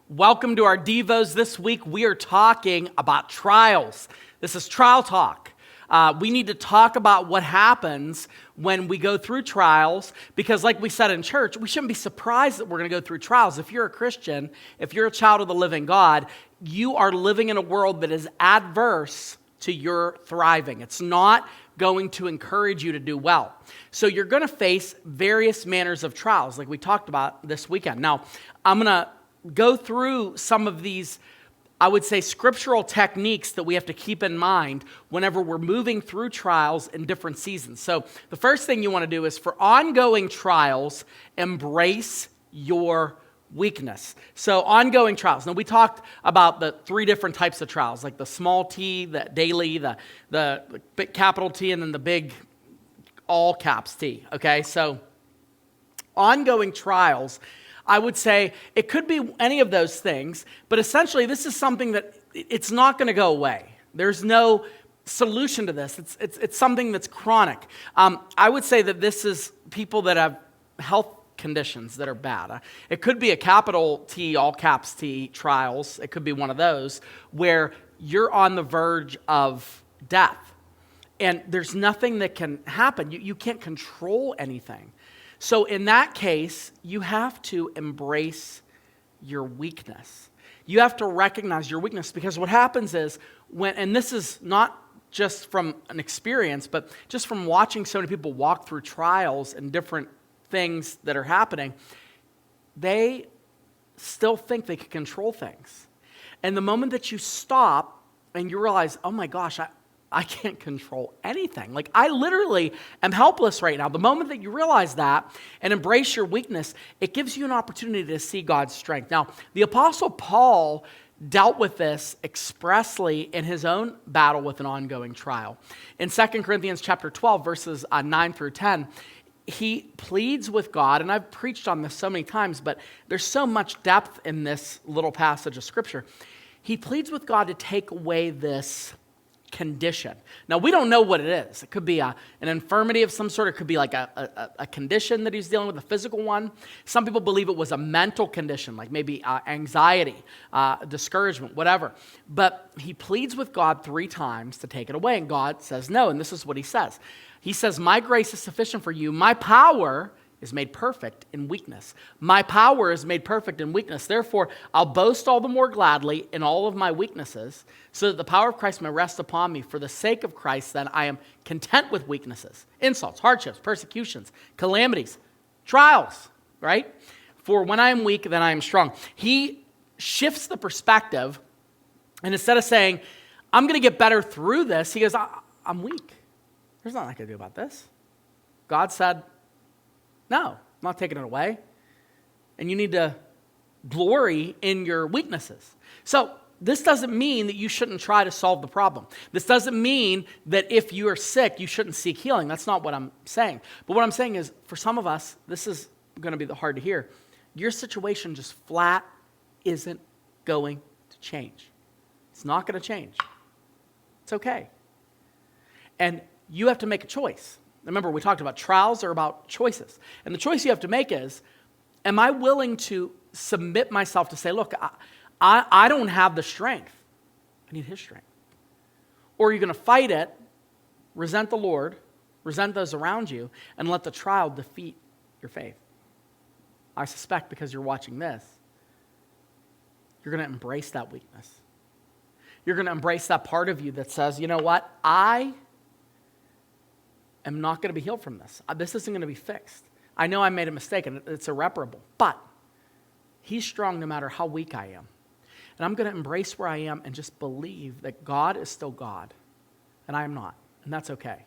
Welcome to our Devos. This week we are talking about trials. This is trial talk. We need to talk about what happens when we go through trials because like we said in church, we shouldn't be surprised that we're going to go through trials. If you're a Christian, if you're a child of the living God, you are living in a world that is adverse to your thriving. It's not going to encourage you to do well. So you're going to face various manners of trials like we talked about this weekend. Now, I'm going to go through some of these, I would say, scriptural techniques that we have to keep in mind whenever we're moving through trials in different seasons. So the first thing you want to do is for ongoing trials, embrace your weakness. So ongoing trials. Now we talked about the three different types of trials, like the small t, the daily, the big capital T, and then the big all caps T. Okay, so ongoing trials, I would say it could be any of those things, but essentially this is something that it's not going to go away. There's no solution to this. It's something that's chronic. I would say that this is people that have health conditions that are bad. It could be a capital T, all caps T trials. It could be one of those where you're on the verge of death and there's nothing that can happen. You can't control anything. So in that case, you have to embrace your weakness. You have to recognize your weakness because what happens is and this is not just from an experience, but just from watching so many people walk through trials and different things that are happening, they still think they can control things. And the moment that you stop and you realize, oh my gosh, I can't control anything. Like I literally am helpless right now. The moment that you realize that and embrace your weakness, it gives you an opportunity to see God's strength. Now, the Apostle Paul dealt with this expressly in his own battle with an ongoing trial. In 2 Corinthians chapter 12, verses 9 through 10, he pleads with God, and I've preached on this so many times, but there's so much depth in this little passage of Scripture. He pleads with God to take away this condition. Now, we don't know what it is. It could be an infirmity of some sort. It could be like a condition that he's dealing with, a physical one. Some people believe it was a mental condition, like maybe anxiety, discouragement, whatever. But he pleads with God 3 times to take it away, and God says no, and this is what he says. He says, my grace is sufficient for you. My power is made perfect in weakness. My power is made perfect in weakness. Therefore, I'll boast all the more gladly in all of my weaknesses, so that the power of Christ may rest upon me. For the sake of Christ, then, I am content with weaknesses, insults, hardships, persecutions, calamities, trials, right? For when I am weak, then I am strong. He shifts the perspective, and instead of saying, I'm going to get better through this, he goes, I'm weak. There's nothing I can do about this. God said, no, I'm not taking it away. And you need to glory in your weaknesses. So this doesn't mean that you shouldn't try to solve the problem. This doesn't mean that if you are sick, you shouldn't seek healing. That's not what I'm saying. But what I'm saying is, for some of us, this is going to be hard to hear. Your situation just flat isn't going to change. It's not going to change. It's okay. And you have to make a choice. Remember, we talked about trials are about choices. And the choice you have to make is, am I willing to submit myself to say, look, I don't have the strength. I need his strength. Or are you going to fight it, resent the Lord, resent those around you, and let the trial defeat your faith? I suspect because you're watching this, you're going to embrace that weakness. You're going to embrace that part of you that says, you know what, I am not going to be healed from this. This isn't going to be fixed. I know I made a mistake and it's irreparable, but he's strong no matter how weak I am. And I'm going to embrace where I am and just believe that God is still God and I am not. And that's okay.